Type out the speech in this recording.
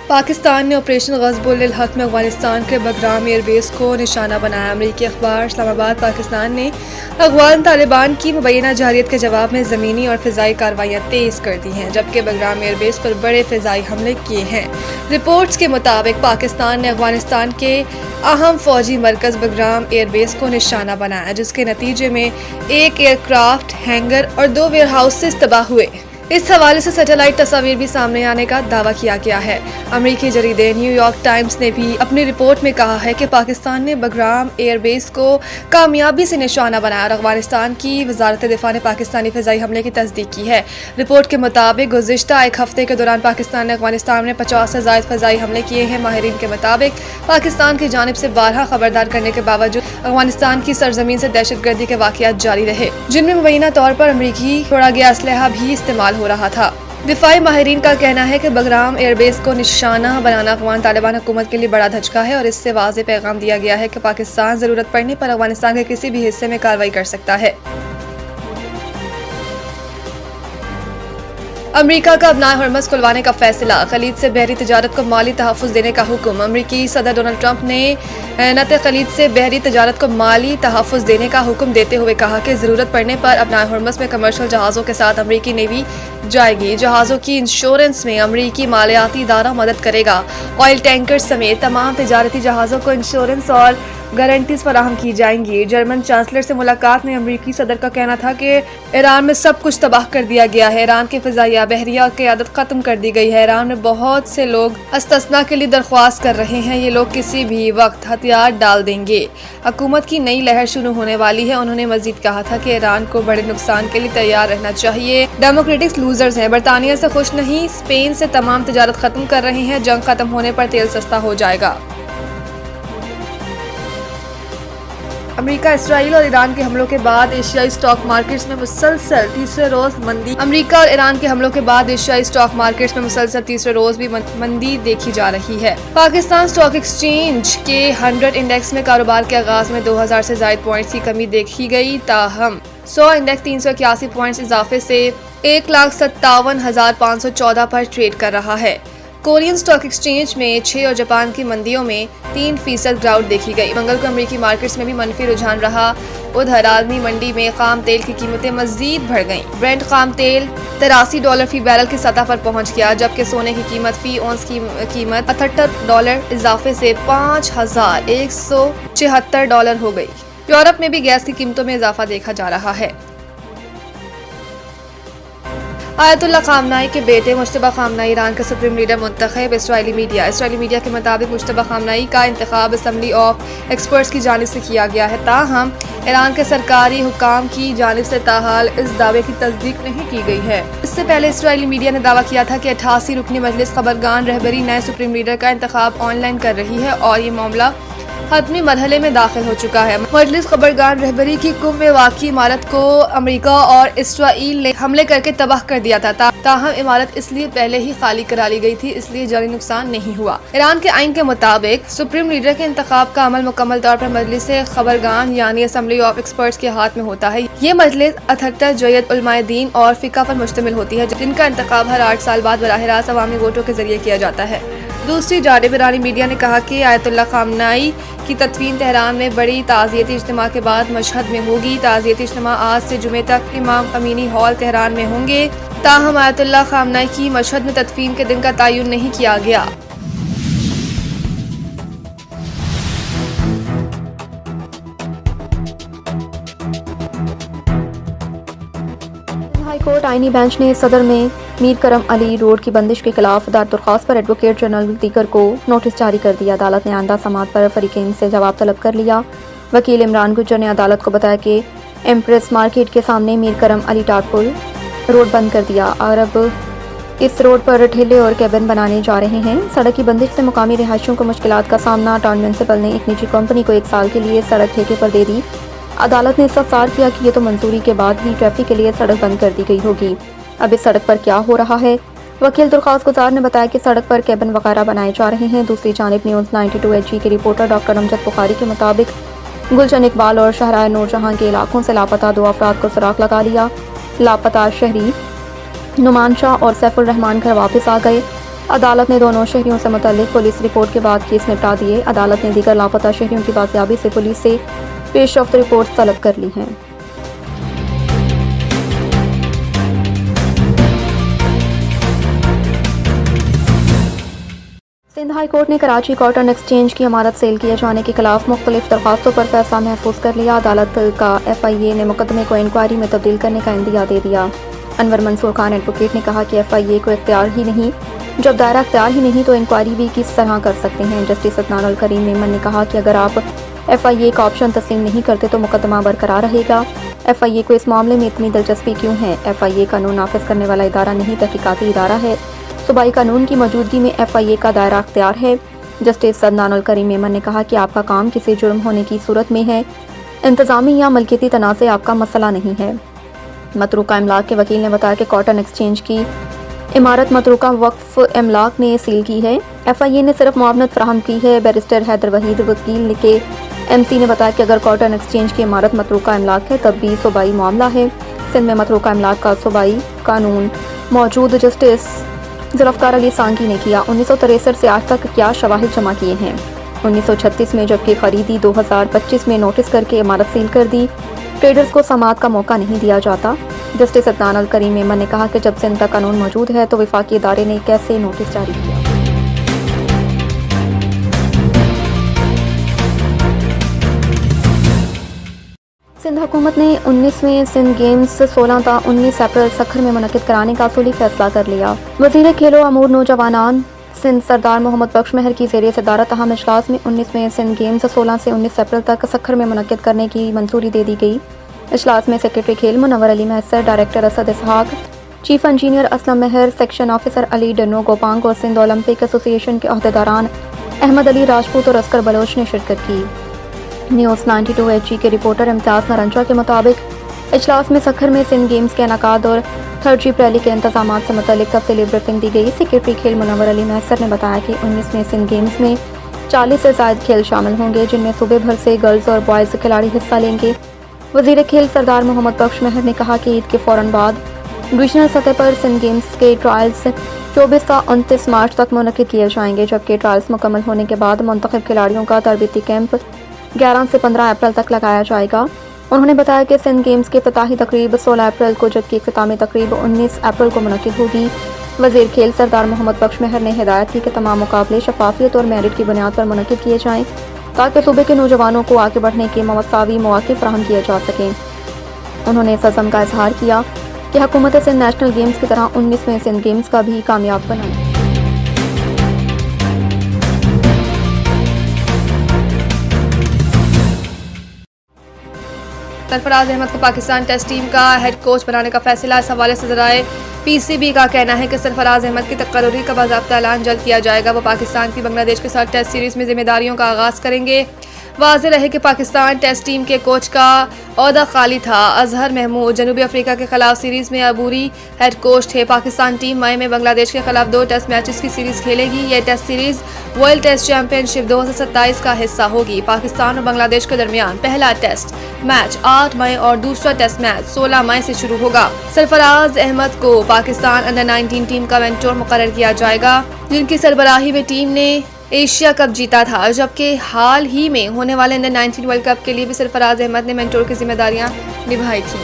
पाकिस्तान ने ऑपरेशन ग़ज़बुल हक़ में अफ़ग़ानिस्तान के बगराम एयरबेस को निशाना बनाया। अमरीकी अखबार इस्लामाबाद पाकिस्तान ने अफ़ग़ान तालिबान की मुबैना जारियत के जवाब में ज़मीनी और फ़िज़ाई कार्रवाइयाँ तेज़ कर दी हैं, जबकि बगराम एयरबेस पर बड़े फ़िज़ाई हमले किए हैं। रिपोर्ट्स के मुताबिक पाकिस्तान ने अफ़ग़ानिस्तान के अहम फ़ौजी मरकज़ बगराम एयरबेस को निशाना बनाया, जिसके नतीजे में एक एयरक्राफ्ट, हैंगर और 2 वेयरहाउसेस तबाह हुए। इस हवाले से सैटेलाइट तस्वीर भी सामने आने का दावा किया गया है। अमरीकी जरीदे न्यूयॉर्क टाइम्स ने भी अपनी रिपोर्ट में कहा है कि पाकिस्तान ने बगराम एयरबेस को कामयाबी से निशाना बनाया और अफ़ग़ानिस्तान की वज़ारत दिफ़ा ने पाकिस्तानी फ़िज़ाई हमले की तस्दीक की है। रिपोर्ट के मुताबिक गुज़िश्ता एक हफ्ते के दौरान पाकिस्तान ने अफ़ग़ानिस्तान में 50 से ज़ायद फ़िज़ाई हमले किए हैं। माहिरीन के मुताबिक पाकिस्तान की जानिब से 12 खबरदार करने के बावजूद अफ़ग़ानिस्तान की सरजमीन से दहशतगर्दी के वाक़यात जारी रहे, जिनमें मुबैना तौर पर अमरीकी छोड़ा गया असलहा भी इस्तेमाल हो रहा था। दिफाई माहिरीन का कहना है कि बगराम एयरबेस को निशाना बनाना अफ़ग़ान तालिबान हुकूमत के लिए बड़ा धचका है और इससे वाज़ेह पैगाम दिया गया है कि पाकिस्तान ज़रूरत पड़ने पर अफ़ग़ानिस्तान के किसी भी हिस्से में कार्रवाई कर सकता है। अमरीका का अपना हरमज़ खुलवाने का फैसला, खलीज से बहरी तजारत को माली तहफ़्फ़ुज़ देने का हुक्म। अमरीकी सदर डोनाल्ड ट्रंप ने नत खलीज से बहरी तजारत को माली तहफ़्फ़ुज़ देने का हुक्म देते हुए कहा कि ज़रूरत पड़ने पर अपना हरमज़ में कमर्शियल जहाज़ों के साथ अमरीकी नेवी जाएगी। जहाज़ों की इंश्योरेंस में अमरीकी मालियाती इदारा मदद करेगा। ऑयल टैंकर समेत तमाम तजारती जहाज़ों को इंश्योरेंस और गारंटीज फराहम की जाएंगी। जर्मन चांसलर से मुलाकात में अमरीकी सदर का कहना था कि ईरान में सब कुछ तबाह कर दिया गया है, ईरान के फ़िज़ाइया बहरिया क़यादत ख़त्म कर दी गई है। ईरान में बहुत से लोग इस्तिस्ना के लिए दरख्वास्त कर रहे हैं, ये लोग किसी भी वक्त हथियार डाल देंगे। हुकूमत की नई लहर शुरू होने वाली है। उन्होंने मजीद कहा था कि ईरान को बड़े नुकसान के लिए तैयार रहना चाहिए। डेमोक्रेटिक्स लूजर्स हैं, बरतानिया से खुश नहीं, स्पेन से तमाम तजारत ख़त्म कर रहे हैं। जंग ख़त्म होने पर तेल सस्ता हो जाएगा। अमेरिका, इसराइल और ईरान के हमलों के बाद एशियाई स्टॉक मार्केट्स में मुसलसल तीसरे रोज मंदी। अमेरिका और ईरान के हमलों के बाद एशियाई स्टॉक मार्केट्स में मुसलसल तीसरे रोज भी मंदी देखी जा रही है। पाकिस्तान स्टॉक एक्सचेंज के 100 इंडेक्स में कारोबार के आगाज में 2000 से ज़ायद पॉइंट्स की कमी देखी गई, ताहम 100 इंडेक्स 381 पॉइंट्स इजाफे से 1,57,514 पर ट्रेड कर रहा है। कोरियन स्टॉक एक्सचेंज में 6 और जापान की मंडियों में 3% गिरावट देखी गई। मंगल को अमेरिकी मार्केट्स में भी मनफी रुझान रहा। उधर आलमी मंडी में खाम तेल की कीमतें मजीद बढ़ गईं। ब्रेंट खाम तेल $83 फी बैरल की सतह पर पहुंच गया, जबकि सोने की कीमत फी औंस की कीमत $78 इजाफे से $5,176 हो गई। यूरोप में भी गैस की कीमतों में इजाफा देखा जा रहा है। आयतुल्ला खामनाई के बेटे मुश्तबा खामनाई ईरान का सुप्रीम लीडर मुंतखब। इसराइली मीडिया के मुताबिक मुश्तबा खामनाई का इंतखाब असम्बली ऑफ एक्सपर्ट्स की जानिब से किया गया है, ताहम ईरान के सरकारी हुकाम की जानिब से ताहाल इस दावे की तस्दीक नहीं की गई है। इससे पहले इसराइली मीडिया ने दावा किया था कि 88 रुकनी मजलिस खबरगान रहबरी नए सुप्रीम लीडर का इंतखाब ऑनलाइन कर रही है और ये मामला हतमी मरहले में दाखिल हो चुका है। मजलिस खबरगान रहबरी की कुम में वाक़ी इमारत को अमेरिका और इसराइल ने हमले करके तबाह कर दिया था, ताहम इमारत इसलिए पहले ही खाली करा ली गई थी, इसलिए जानी नुकसान नहीं हुआ। ईरान के आइन के मुताबिक सुप्रीम लीडर के इंतखाब का अमल मुकम्मल तौर पर मजलिस खबरगान यानी असम्बली ऑफ एक्सपर्ट्स के हाथ में होता है। ये मजलिस 78 जयत उलमाए दीन और फ़िक़ा पर मुश्तमिल होती है, जिनका इंतखाब हर 8 साल बाद बराह रास्त अवामी वोटों के जरिए किया जाता है। दूसरी जानिब ईरानी मीडिया ने कहा कि आयतुल्ला खामनाई की तदफीन तेहरान में बड़ी ताज़ियती इज्तिमा के बाद मशहद में होगी। ताज़ियती इज्तिमा आज से जुमे तक इमाम अमीनी हॉल तेहरान में होंगे, ताहम आयतुल्ला खामनाई की मशहद में तदफीन के दिन का तयन नहीं किया गया। हाई कोर्ट आईनी बेंच ने सदर में मीर करम अली रोड की बंदिश के खिलाफ दायर दरख्वास्त पर एडवोकेट जनरल दीगर को नोटिस जारी कर दिया। अदालत ने आइंदा समाअत पर फरीकैन से जवाब तलब कर लिया। वकील इमरान गुज्जर ने अदालत को बताया कि एम्प्रेस मार्केट के सामने मीर करम अली टाटपुल रोड बंद कर दिया और अब इस रोड पर ठेले और कैबिन बनाने जा रहे हैं। सड़क की बंदिश से मुकामी रिहायशियों को मुश्किलात का सामना। टाउन म्यूनसिपल ने एक निजी कंपनी को 1 साल के लिए सड़क ठेके पर दे दी। अदालत ने इस्तफसार किया कि ये तो मंजूरी के बाद ही ट्रैफिक के लिए सड़क बंद कर दी गई होगी। अब इस सड़क पर क्या हो रहा है? वकील दरख्वास्त गुजार ने बताया कि सड़क पर कैबिन वगैरह बनाए जा रहे हैं। दूसरी जानिब न्यूज़ 92 HG के रिपोर्टर डॉक्टर अमजद बुखारी के मुताबिक गुलशन इकबाल और शहराय नूरजहां के इलाकों से लापता 2 अफराद को सुराग लगा लिया। लापता शहरी नुमान शाह और सैफुल रहमान घर वापस आ गए। अदालत ने दोनों शहरियों से मुतल्लिक पुलिस रिपोर्ट के बाद केस निपटा दिए। अदालत ने दीगर लापता शहरियों की बाजियाबी से पुलिस से पेशरफ्त रिपोर्ट तलब कर ली हैं। सिंध हाई कोर्ट ने कराची कॉटन एक्सचेंज की इमारत सेल किए जाने के खिलाफ मुख्तलिफ दरख्वास्तों पर फैसला महफूज कर लिया। अदालत का FIA ने मुकदमे को इंक्वायरी में तब्दील करने का इंदिया दे दिया। अनवर मंसूर खान एडवोकेट ने कहा कि FIA को इख्तियार ही नहीं, जब दायरा इख्तियार ही नहीं तो इंक्वायरी भी किस तरह कर सकते हैं। जस्टिस अदनान अल करीम मेमन ने कहा कि अगर आप FIA का ऑप्शन तस्लीम नहीं करते तो मुकदमा बरकरार रहेगा। FIA को इस मामले में इतनी दिलचस्पी क्यों है? FIA कानून नाफिज करने वाला इदारा नहीं, तहकीकाती इदारा है। सूबाई कानून की मौजूदगी में FIA का दायरा अख्तियार है। जस्टिस अदनान अल करीम मेमन ने कहा कि आपका काम किसी जुर्म होने की सूरत में है, इंतजामी या मलकियती तनाज़े आपका मसला नहीं है। मतरूका इमलाक के वकील ने बताया कि कॉटन एक्सचेंज की इमारत मतरूका वक्फ इमलाक ने सील की है। FIA ने सिर्फ मुआवनत फराहम की है। बैरिस्टर हैदर वहीद वकील के MC ने बताया कि अगर कॉटन एक्सचेंज की इमारत मतरूका इमलाक है तब भी सूबाई मामला है। सिंध में मतरूका इमलाक का सूबाई कानून मौजूद जस्टिस जुल्फ़कार अली सांगी ने किया। 1963 से आज तक क्या शवाहिद जमा किए हैं। 1936 में जबकि खरीदी 2025 में नोटिस करके इमारत सील कर दी। ट्रेडर्स को समाअत का मौका नहीं दिया जाता। जस्टिस अदनान अल करीम मेमन ने कहा कि जब सिंध का कानून मौजूद है तो वफाकी इदारे ने कैसे नोटिस जारी किया। सिंध हुकूमत ने 19वें सिंध गेम्स 16 ता 19 अप्रैल सखर में मुनक़िद कराने का असूली फैसला कर लिया। वज़ीर खेलो अमूर नौजवानान सिंध सरदार मोहम्मद बख्श महर की ज़ेर सदारत अहम इजलास में 19वें सिंध गेम्स 16 से 19 अप्रैल तक सखर में मुनक़िद करने की मंजूरी दे दी गई। इजलास में सेक्रेटरी खेल मुनव्वर अली महसर, डायरेक्टर असद इसहाक, चीफ इंजीनियर असलम महर, section officer Ali dunno Gopang और सिंध ओलंपिक एसोसिएशन के अहदेदारान अहमद अली राजपूत और अस्कर बलोच ने शिरकत की। न्यूज़ 92 HG के रिपोर्टर इम्तियाज़ नरंजा के मुताबिक इजलास में सखर में सिंध गेम्स के इनेकाद और थर्ड जीप रैली के इंतजाम से मुतल्लिक तफसीली ब्रीफिंग दी गई। सेक्रेटरी खेल मुनव्वर अली महसर ने बताया कि 19वें सिंध गेम्स में 40 से ज़ायद खेल शामिल होंगे, जिनमें सूबे भर से गर्ल्स और बॉयज़ खिलाड़ी हिस्सा लेंगे। वज़ीर खेल सरदार मोहम्मद बख्श महर ने कहा कि ईद के फ़ौरन बाद डिवीजनल सतह पर सिंध गेम्स के ट्रायल्स 24 ता 29 मार्च तक मुनक़िद किए जाएंगे, जबकि ट्रायल्स मुकम्मल होने के बाद मुंतखब खिलाड़ियों का तरबियती कैंप 11 से 15 अप्रैल तक लगाया जाएगा। उन्होंने बताया कि सिंध गेम्स की इफ्तिताही तकरीब 16 अप्रैल को जबकि इख्तितामी तकरीब 19 अप्रैल को मुनक़िद होगी। वज़ीर खेल सरदार मोहम्मद बख्श महर ने हिदायत की कि तमाम मुकाबले शफाफियत और मेरिट की बुनियाद पर मुनक़िद किए जाएँ ताकि सूबे के नौजवानों को आगे बढ़ने के मसावी मौक़े फराहम किए जा सकें। उन्होंने इस अज़्म का इजहार किया कि हुकूमत सिंध नेशनल गेम्स की तरह 19वें सिंध गेम्स का भी कामयाब बनाए। सरफराज अहमद को पाकिस्तान टेस्ट टीम का हेड कोच बनाने का फैसला। इस हवाले से ज़राए PCB का कहना है कि सरफराज अहमद की तकर्री का बाज़ाब्ता ऐलान जल्द किया जाएगा। वो पाकिस्तान की बांग्लादेश के साथ टेस्ट सीरीज़ में जिम्मेदारियों का आगाज़ करेंगे। वाज़ेह रहे कि पाकिस्तान टेस्ट टीम के कोच का ओहदा खाली था। अजहर महमूद जनूबी अफ्रीका के खिलाफ सीरीज़ में अबूरी हेड कोच थे। पाकिस्तान टीम मई में बांग्लादेश के खिलाफ 2 टेस्ट मैचेस की सीरीज़ खेलेगी। यह test series world test championship 2027 का हिस्सा होगी। पाकिस्तान और बांग्लादेश के दरमियान पहला टेस्ट मैच 8 मई और दूसरा टेस्ट मैच 16 मई से शुरू होगा। सरफराज अहमद को पाकिस्तान अंडर-19 टीम का मेंटोर मुकर्रर किया जाएगा, जिनकी सरबराही में टीम ने एशिया कप जीता था, जबकि हाल ही में होने वाले अंडर-19 वर्ल्ड कप के लिए भी सरफराज अहमद ने मेंटोर की जिम्मेदारियां निभाई थी।